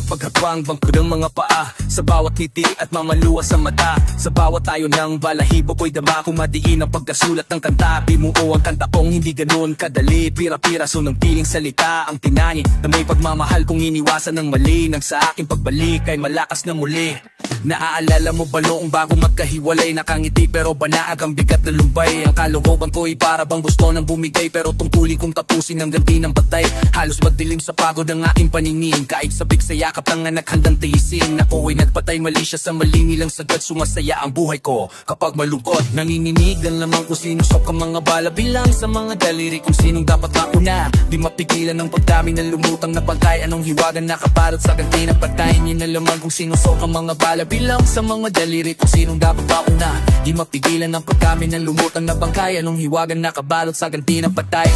paghagbang bangko ng mga paa, sa bawat ngiti at mamaluwa sa mata, sa bawat tayo ng balahibo ko'y dama, kung madiin ang pagkasulat ng kanta. Bimuo ang kantaong hindi ganun kadali, pira-piraso ng piling salita ang tinani, na may pagmamahal kung iniwasan ng mali, nang sa aking pagbalik ay malakas na muli. Naaalala mo ba noong bago magkahiwalay, nakangiti pero banaag ang bigat na lumbay, ang kalooban ko'y para bang gusto nang bumigay, pero tungkulin kong tapusin ang ganti ng patay. Halos madilim sa pagod ng aking paningin, kahit sabik sa yakap ng anak handang tiisin. Ako'y nagpatay mali siya sa maling ilang sagad, sumasaya ang buhay ko kapag malungkot. Nangininigan lamang kung sinusok ang mga bala, bilang sa mga daliri kung sinong dapat mauna. Di mapigilan ng pagdami ng lumutang na pagkay, anong hiwagan nakaparot sa ganti ng patay. Niya na lamang kung sinusok ang mga bala, bilang sa mga daliri kung sinong dapat mauna. Di mapigilan ng pagdami ng lumutang na bangkay, anong hiwagan nakabalot sa ganti ng patay.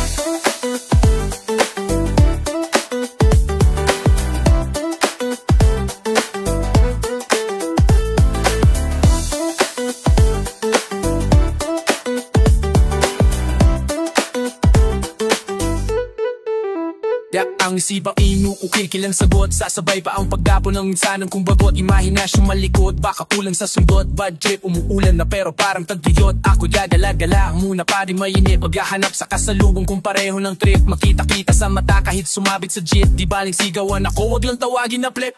Ang isipang inuukil, kilang sagot, sasabay pa ang paggapo ng minsanang kung bagot. Imahinasyong malikot, baka kulang sa sundot. Bad trip, umuulan na pero parang tagtiyot. Ako gagala-gala, muna pa di mainit, maghahanap sa kasalubong kung pareho ng trip. Makita-kita sa mata kahit sumabit sa jeep, di baling sigawan ako, wag lang tawagin na flip.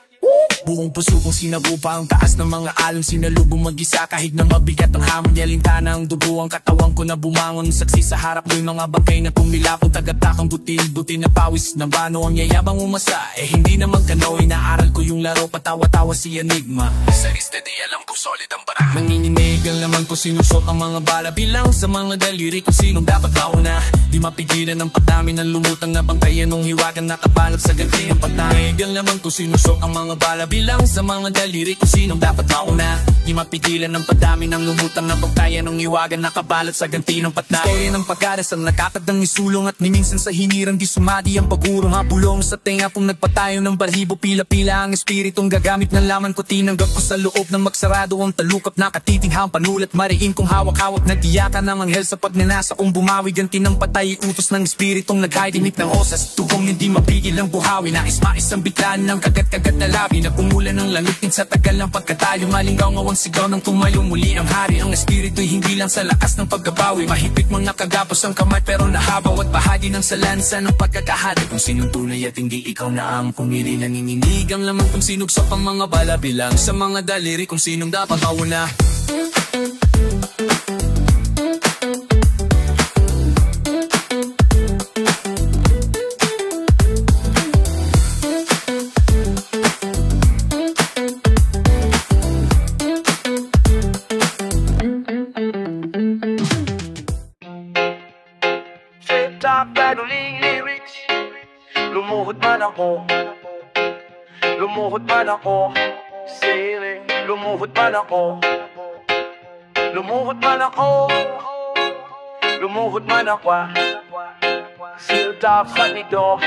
Buong puso kong sinabu pa ang taas ng mga alon, sinalubong mag-isa kahit na mabigat ang hamon. Yalintana ang dugo ang katawan ko na bumangon, saksi sa harap ng mga bangkay na pumilapong tagatakang butil-butil na pawis na bano. Ang yayabang umasa, hindi naman kano, inaaral ko yung laro, patawa-tawa si Enigma. Sa steady alam ko solid ang bara. Nangininigal naman ko sinusok ang mga bala, bilang sa mga daliri kung sinong dapat mauna. Di mapigilan ang pagdami ng lumutang na bangkay, anong hiwagan nakabalot sa ganti ng patay. Nangininigal naman ko sinusok ang mga bala, bilang sa mga daliri kung sinong dapat mauna. Di mapigilan ng padami ng lumutang na bangkay, anong hiwagan nakabalot sa ganti ng patay. Storya ng pagkaras ang nakakadang isulong, at ni minsan sa hinirang di sumadi ang pagurong. Habulong sa tenga kung nagpatayo ng balahibo, pila-pila ang espiritong gagamit ng laman ko. Tinanggap ko sa loob ng magsarado ang talukap, nakatitinghang panulat mariin kong hawak-hawak. Nagtiyakan ng anghel sa pagnanasa kong bumawi, ganti ng patay, utos ng espiritong naghahinip ng osas. Tugong hindi mapigil ang buhawi, nais-mais ang biglaan ng kagat-kagat na labi. Nagpumulan ng langitin sa tagal ng pagkatayo, malinggaw ngawang sigaw ng tumayo muli ang hari. Ang espiritu'y hindi lang sa lakas ng paggabawi, mahigpit mong nakagapos ang kamay pero nahabaw, at bahagi ng salansa ng pagkakahati. Kung sinong tunay at hindi ikaw na ang pumili, nanginginig ang laman kung sinugsok ang mga bala, bilang sa mga daliri kung sinong dapat mauna. Top battling lyrics, lumuhod man ako, lumuhod man ako, sailing, lumuhod man ako, lumuhod man ako, lumuhod man ako, still top sa nito.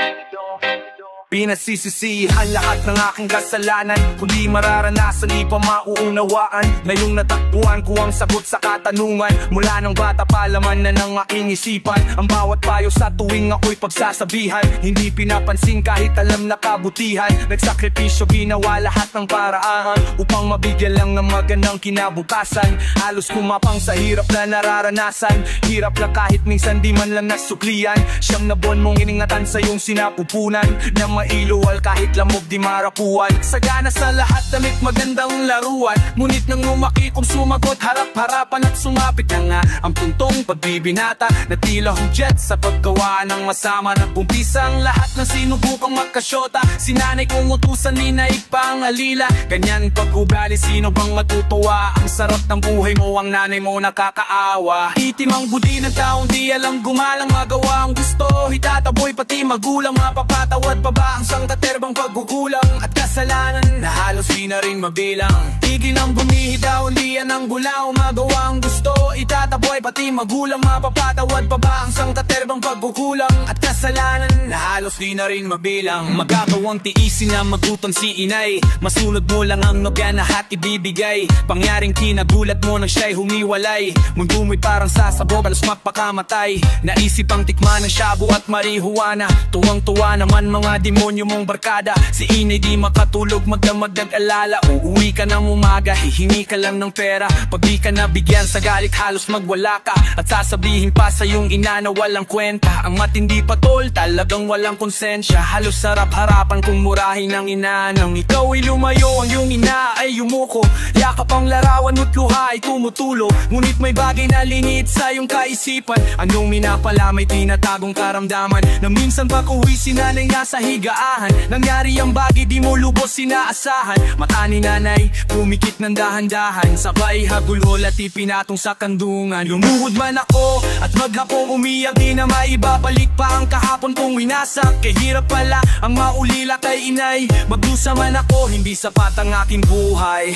Pinasisisihan lahat ng aking kasalanan, kundi mararanasan, di pa mauunawaan. Ngayong natakbuhan ko ang sagot sa katanungan, mula ng bata pa laman na ng aking isipan. Ang bawat payo sa tuwing ako'y pagsasabihan, hindi pinapansin kahit alam na kabutihan. Nagsakripisyo, ginawa lahat ng paraan upang mabigyan lang ng magandang kinabukasan. Halos kumapang sa hirap na nararanasan, hirap na kahit minsan di man lang nasuklian. Siyang na buwan mong iningatan sa iyong sinapupunan, na mailuwal kahit lamog di marapuan. Sagana sa lahat damit magandang laruan, ngunit nang lumaki kong sumagot, harap-harapan at sumapit na nga ang puntong pagbibinata, na tila hudyat sa paggawa ng masama. Nagpumpisa ang lahat ng sinubukang magkasyota, sinanay kong utusan ni naig pang alila. Ganyan pag-ugali, sino bang matutuwa? Ang sarap ng buhay mo, ang nanay mo nakakaawa. Itim ang budi ng taong di alam gumalang, magawa ang gusto, hitataboy pati magulang. Mapapatawad pa ba ang sangkaterbang paggugulang at kasalanan na halos di na rin mabilang? Tigil ang bumihitaw, hindi yan ang gulaw, magawa ang gusto, itataboy pati magulang. Mapapatawad pa ba ang sangkaterbang paggugulang at kasalanan na halos di na rin mabilang? Magagawang tiisin na magutom si inay, masunod mo lang ang nobya na hat ibibigay. Pangyaring kinagulat mo nang siya'y humiwalay, mundo mo'y parang sasabog, halos mapakamatay. Naisip ang tikman ng shabu at marihuana, tuwang-tuwa naman mga demonyo mong barkada. Si inay di makatulog, magdamag nag-alala. Uuwi ka ng umaga, hihingi ka lang ng pera. Pag di ka nabigyan sa galit, halos magwala ka. At sasabihin pa sa iyong ina na walang kwenta. Ang matindi pa tol, talagang walang konsensya. Halos sarap harapan kung murahin ng ina. Nang ikaw ay lumayo, ang iyong ina ay yumuko. Yakap ang larawan mo't luha ay tumutulo. Ngunit may bagay na lingid sa iyong kaisipan. Anong minapala, may tinatagong karamdaman na minsan pag uwi si nanay nga sa higaan. Nangyari ang bagay di mo lubos sinaasahan. Mata ni nanay pumikit ng dahan-dahan, sabay hagulhol at ipinatong sa kandungan. Lumuhod man ako at maghapong umiyak, di na maibabalik pa ang kahapon kong winasak. Kay hirap pala ang maulila kay inay. Magdusa man ako, hindi sapat ang aking buhay.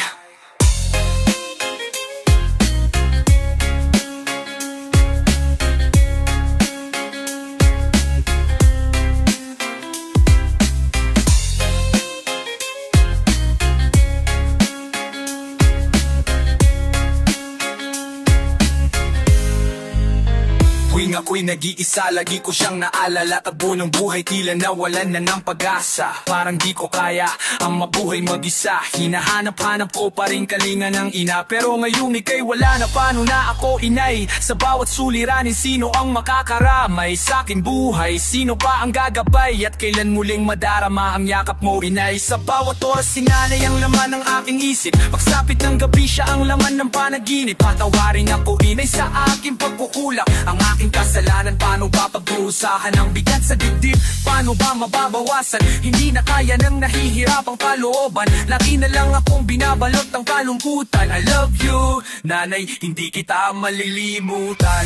Tuwing ako'y nag-iisa, lagi ko siyang naalala. Tagbo ng buhay, tila nawalan na ng pag-asa. Parang di ko kaya ang mabuhay mag-isa. Hinahanap-hanap ko pa rin kalinga ng ina. Pero ngayon ika'y wala na, paano na ako inay? Sa bawat suliranin, sino ang makakaramay sa aking buhay? Sino pa ang gagabay? At kailan muling madarama ang yakap mo inay? Sa bawat oras sinanay ang laman ng aking isip. Pagsapit ng gabi siya ang laman ng panaginip. Patawarin ako inay sa aking pagkukulang. Ang aking kasalanan, paano ba pag-uusahan ang bigat sa dibdib? Paano ba mababawasan? Hindi na kaya ng nahihirapang kalooban. Lagi na lang akong binabalot ng kalungkutan. I love you, nanay, hindi kita malilimutan.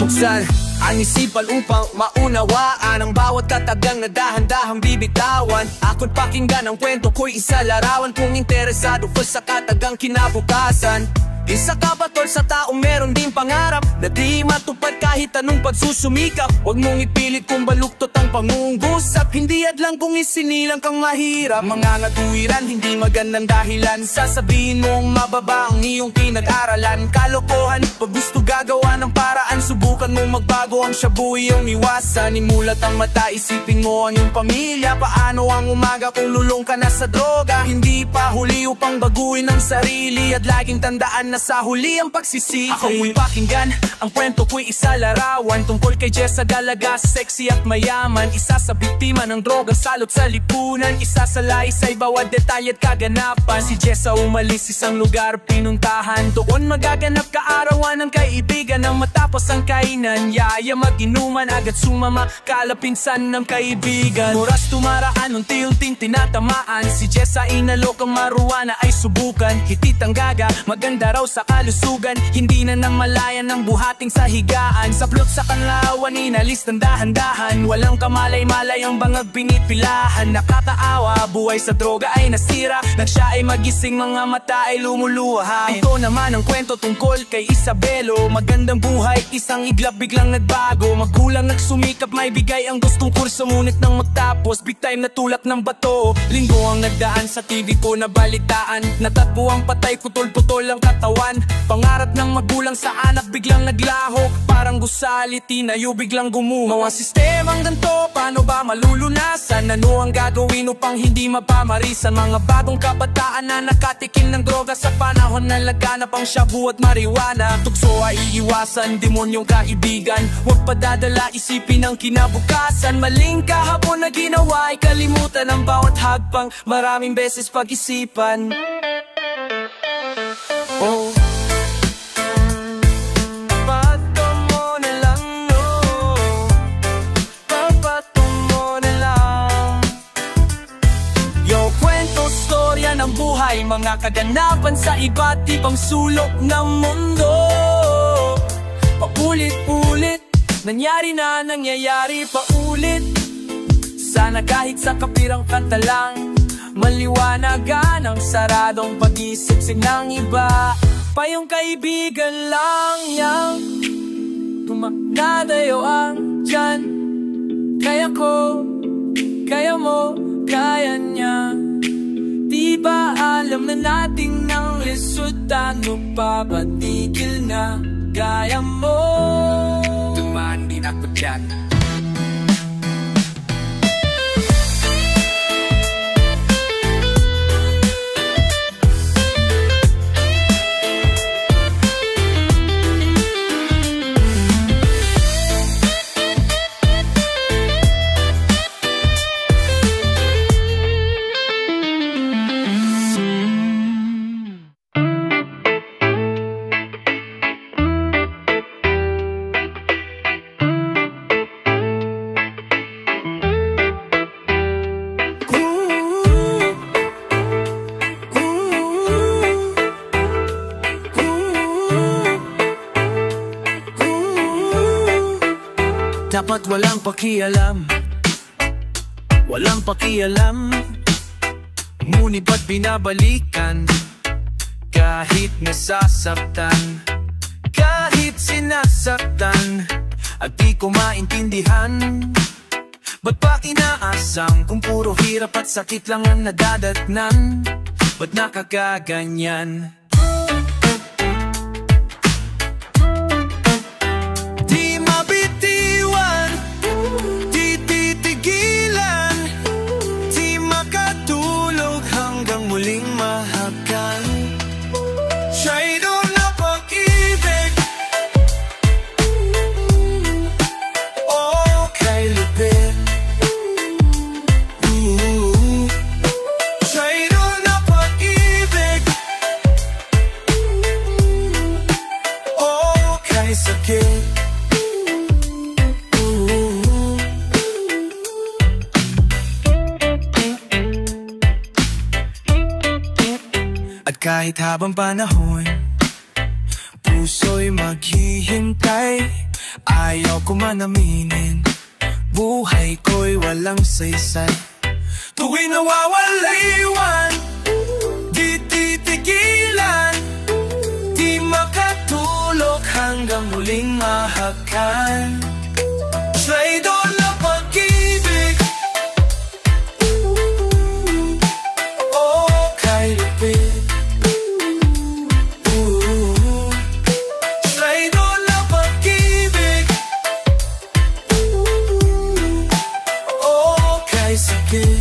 Buksan ang isipan upang maunawaan ang bawat katagang na dahan-dahang bibitawan. Ako'y pakinggan ang kwento ko'y isa larawan. Kung interesado ka sa katagang kinabukasan, isa ka ba tol sa taong meron din pangarap na di matupad kahit anong pagsusumikap? Huwag mong ipilit kung baluktot ang pangungusap. Hindi adlang kung isinilang kang mahirap. Mga ngatuwiran, hindi magandang dahilan. Sasabihin mong mababa ang iyong pinag-aralan. Kalokohan, pag gusto gagawa ng paraan, subukan mong magbago ang shabu iyong iwasan. Imulat ang mata, isipin mo ang iyong pamilya. Paano ang umaga kung lulong ka na sa droga? Hindi pa huli upang baguhin ang sarili. At laging tandaan na sa huli ang pagsisisi. Ako'y pakinggan, ang kwento ko'y isa larawan. Tungkol kay Jessa dalaga, sexy at mayaman. Isa sa biktima ng droga, salot sa lipunan. Isa sa laysay, bawat detalye at kaganapan. Si Jessa umalis isang lugar pinuntahan. Doon magaganap kaarawan ng kaibigan. Nang matapos ang kainan, yaya mag-inuman. Agad sumama, kalapinsan ng kaibigan. Oras tumaraan, unti-unting tinatamaan. Si Jessa inalok ang marijuana ay subukan. Hitit ang gaga, maganda raw sa kalusugan. Hindi na namalayan ng buhating sa higaan. Saplot sa kanlawan, inalis ng dahan-dahan. Walang kamalay-malay ang bangag pinipilahan. Nakakaawa, buhay sa droga ay nasira. Nang siya ay magising, mga mata ay lumuluha. Ito naman ang kwento tungkol kay Isabelo. Magandang buhay, isang iglap biglang nagbago. Magulang nagsumikap, may bigay ang gustong kurso. Ngunit nang magtapos, big time na tulak ng bato. Linggo ang nagdaan sa TV ko na balitaan. Natatbo ang patay, putol-putol ang katawan. Pangarap ng magulang sa anak biglang naglaho. Parang gusali, tinayo biglang gumuho. Mga sistemang ganto, paano ba malulunasan? Ano ang gagawin upang hindi mapamarisan? Mga bagong kabataan na nakatikim ng droga sa panahon na laganap ang shabu at marijuana. Tukso ay iiwasan, demonyong kaibigan. Huwag padadala, isipin ang kinabukasan. Maling kahapon na ginawa ay kalimutan ang bawat hagpang. Maraming beses pag-isipan. Oh, papato mo na lang, oh. Papato mo na lang. Yo, kwento, storya ng buhay. Mga kaganapan sa iba't ibang sulok ng mundo. Paulit-ulit, nangyari na, nangyayari pa ulit. Sana kahit sa kapirang kanta lang, maliwanagan ang saradong pag-isip ng iba. Pa yung kaibigan lang yang Tumatayo ang tiyan. Kaya ko, kaya mo, kaya niya. Di ba alam na nating ng resulta, papatigil na gaya mo. Dumaan din ako dyan. Dapat walang pakialam, walang pakialam. Ngunit ba't binabalikan? Kahit nasasaktan, kahit sinasaktan, at di ko maintindihan. Ba't pa inaasam kung puro hirap at sakit lang ang nadadatnan? Ba't nakakaganyan? At kahit habang panahon, puso'y maghihintay. Ayaw ko man aminin, buhay ko'y walang saysay. Tuwing nawawaliwan, di titigilan, di makatulog hanggang muling mahakan. Traidor na pag-ibig, oh kay lupit. Traidor na pag-ibig, oh kay sakit.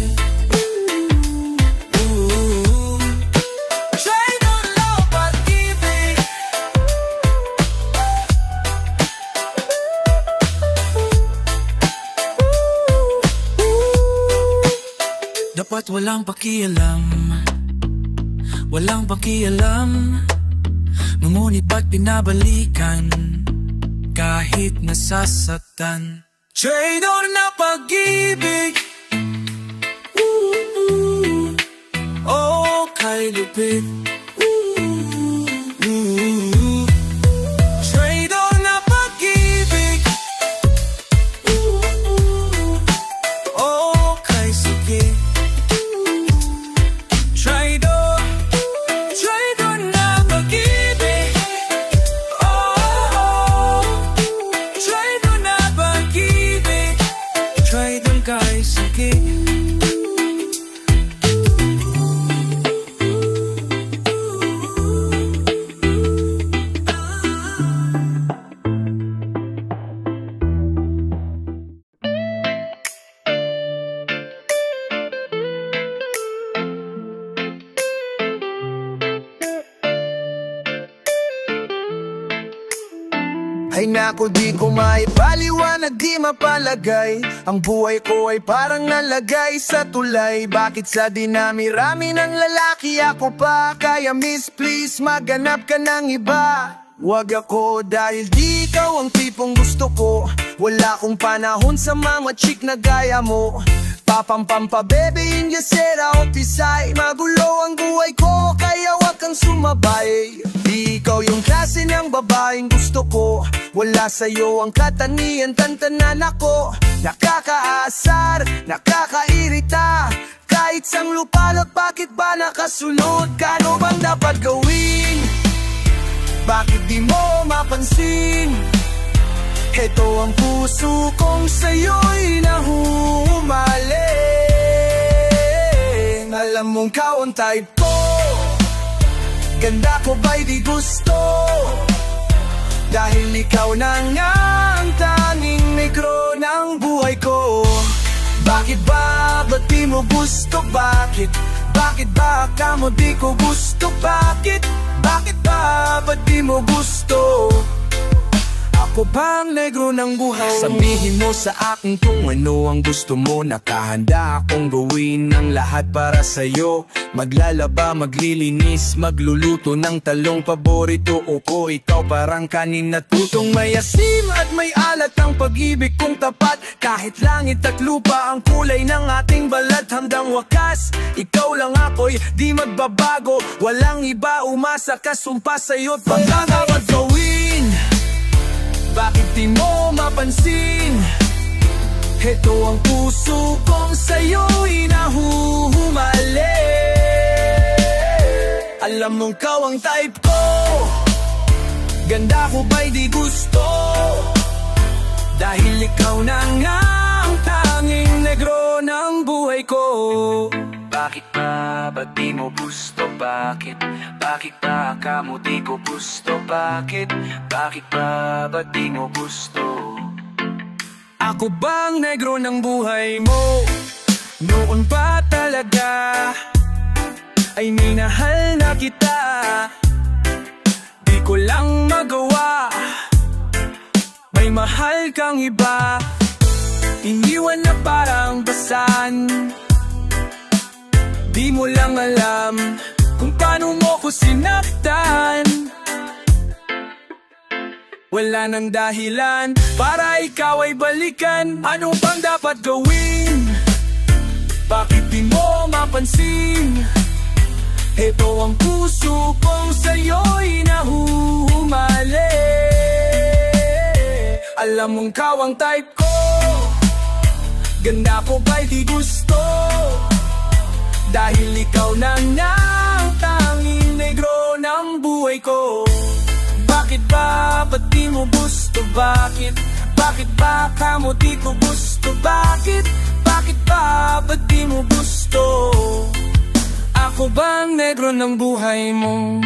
Dapat walang pakialam, walang pakialam. Ngunit ba't binabalikan? Kahit nasasaktan. Traidor na pag-ibig, oh kay lupit. Traidor na pag-ibig, oh kay sakit. Ay naku, di ko maipaliwanag, di mapalagay. Ang buhay ko ay parang nalagay sa tulay. Bakit sa dinami-rami ng lalaki ako pa? Kaya miss please, maghanap ka ng iba. Wag ako dahil di ikaw ang tipong gusto ko. Wala akong panahon sa mga chick na gaya mo. Papampampa baby in your sera o pisay. Magulo ang buhay ko, kaya wag kang sumabay. Di ikaw yung klase ng babaeng gusto ko. Wala sa'yo ang katanian, tantanan ako. Nakakaasar, nakakairita. Kahit sang lupalot, bakit ba nakasunod? Kano bang dapat gawin? Bakit di mo mapansin? Heto ang puso kong sa'yo'y nahumaling. Alam mong ikaw ang type ko, ganda ko ba'y di gusto? Dahil ikaw na nga ang tanging negro ng buhay ko. Bakit ba? Ba't di mo gusto? Bakit? Bakit ba kamo di ko gusto? Bakit? Bakit ba? Ba't di mo gusto? Ako ba ang negro ng buhay mo? Sabihin mo sa akin kung ano ang gusto mo. Nakahanda akong gawin ang lahat para sa'yo. Maglalaba, maglilinis, magluluto ng talong paborito ko. Ikaw parang kanin na tutong may asim at may alat ang pag-ibig kong tapat. Kahit langit at lupa ang kulay ng ating balat. Hanggang wakas, ikaw lang ako'y di magbabago. Walang iba, umasa ka, sumpa sa'yo't pagkakawag gawin. Bakit di mo mapansin? Heto ang puso kong sa'yo'y nahuhumali. Alam mong ikaw ang type ko, ganda ko ba'y di gusto? Dahil ikaw na nga ang tanging negro ng buhay ko. Bakit ba? Ba't di mo gusto? Bakit? Bakit ba kamo di ko gusto? Bakit? Bakit ba? Ba't di mo gusto? Ako bang negro ng buhay mo? Noon pa talaga ay minahal na kita. Di ko lang magawa, may mahal kang iba. Iniwan na parang basan. Di mo lang alam kung paano mo ko sinaktan. Wala nang dahilan para ikaw ay balikan. Ano bang dapat gawin? Bakit di mo mapansin? Heto ang puso kong sa'yo'y nahuhumali. Alam mong ikaw ang type ko, ganda ko ba'y di gusto? Dahil ikaw na nga ang tanging negro ng buhay ko. Bakit ba? Ba't di mo gusto? Bakit? Bakit ba kamo di ko gusto? Bakit? Bakit ba? Ba't di mo gusto? Ako bang negro ng buhay mo?